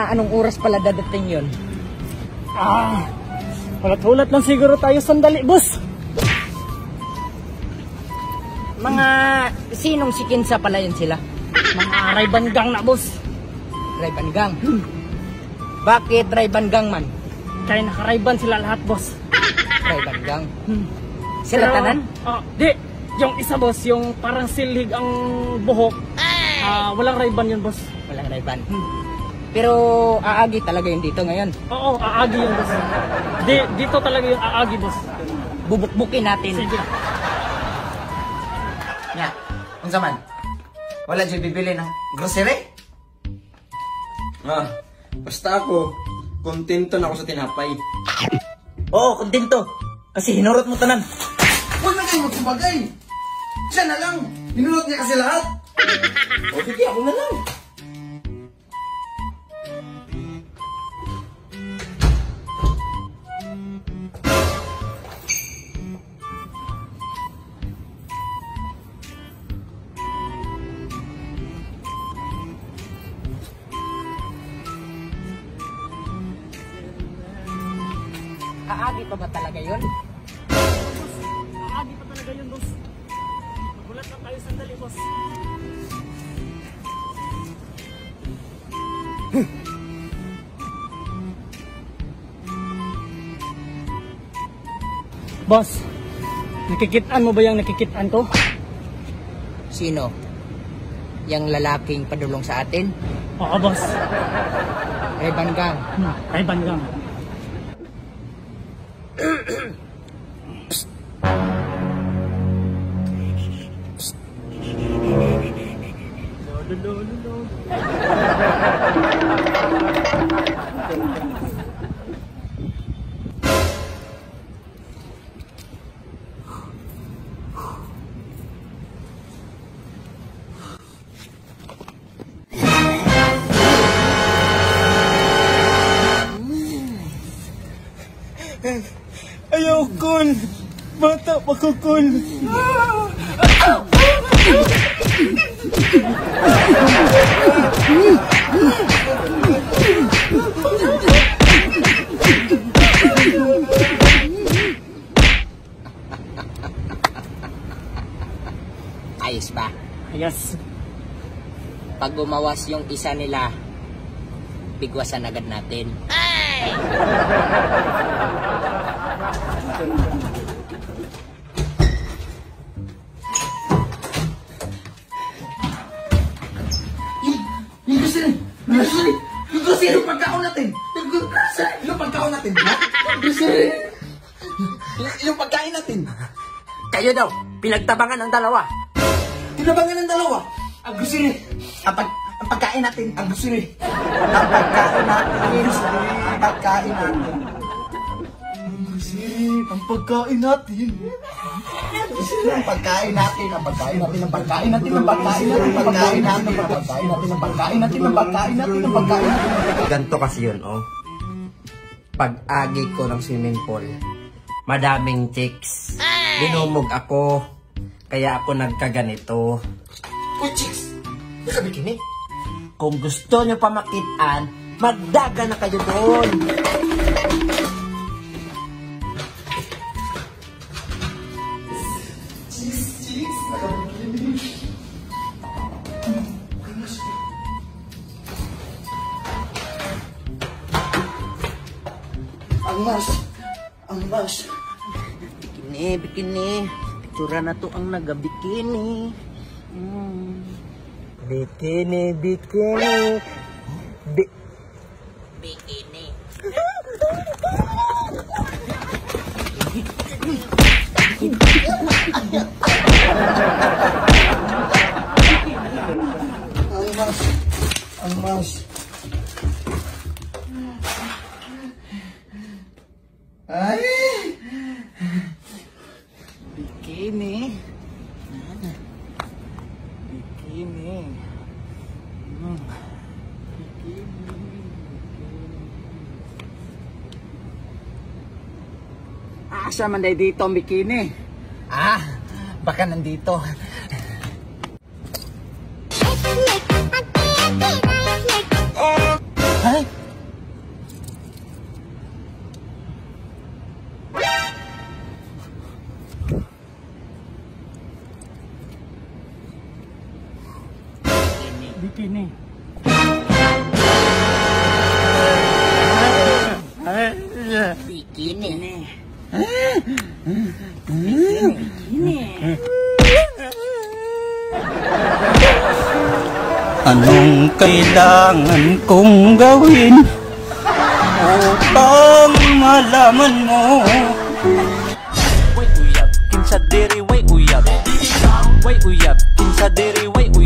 anong oras pala dadating yun? Hulat-hulat lang siguro tayo sandali, boss. Mga sinong sikinsa pala yun sila? Mga Ray-Ban gang na, boss. Ray-Ban gang? Bakit Ray-Ban gang man? Kaya naka-Ray-Ban sila lahat, boss. Ray-Ban gang? Sila tanan? Di, yung isa, boss, yung parang silhig ang buhok. Walang Ray-Ban yun, boss. Walang Ray-Ban. Pero aagi talaga yun dito ngayon. Oo, aagi yun, boss. Dito talaga yung aagi, boss. Bubukbukin natin. Sige. Nya, unsa man? Wala dyan bibili ng grocery? Basta ako, kontento na ako sa tinapay. Oo, kontento. Kasi hinurot mo tanan. Huwag na kayo magsubagay! Siya na lang! Hinurot niya kasi lahat! O sige, ako na lang! Aagi pa ba talaga yun? Aagi pa talaga yun, boss. Maghulat lang tayo sandali, boss. Boss, nakikitaan mo ba yung nakikitaan ko? Sino? Yang lalaking padulong sa atin? Oo, boss. Ray-Ban gang? Ray-Ban gang. Ayaw, Kun! Bata pa ko, Kun! Ayos ba? Yes. Pag gumawas yung isa nila, bigwasan agad natin. Yung grocery! Yung grocery! Yung pagkaon natin! Yung grocery! Yung pagkaon natin! Ha? Yung grocery! Yung pagkain natin! Kayo daw, pinagtabangan ng dalawa. Tinabangan ng dalawa! Ang grocery! Ang pagkain natin! Ang grocery! Ang pagkain natin! Ang pagkain natin! Ang grocery! Ang pagkain natin! Ang pagkain natin! Ang pagkain natin! Ang pagkain natin! Ang pagkain natin! Ang pagkain natin! Ang pagkain natin! Ang pagkain natin! Ang pagkain natin! Ang pagkain natin! Ganto kasi yun, oh. Pag-agi ko ng swimming pool, madaming chicks. Binumog ako, kaya ako nagkaganito. Uy, chicks! Nakabikini? Kung gusto nyo pa makitaan, magdaga na kayo doon. Chicks! Nakabikini! Ang mas! Bikini. Pictura na to ang naga-bikini. Bikini. Bikini. Ang mas! Ay! Bikini. Asa man dito ang bikini? Baka nandito. Ay, Bikini. Bikini. Anong kailangan kong gawin upang malaman mo? Way uyab, kinsa diri way uyab. Way uyab, kinsa diri way uyab.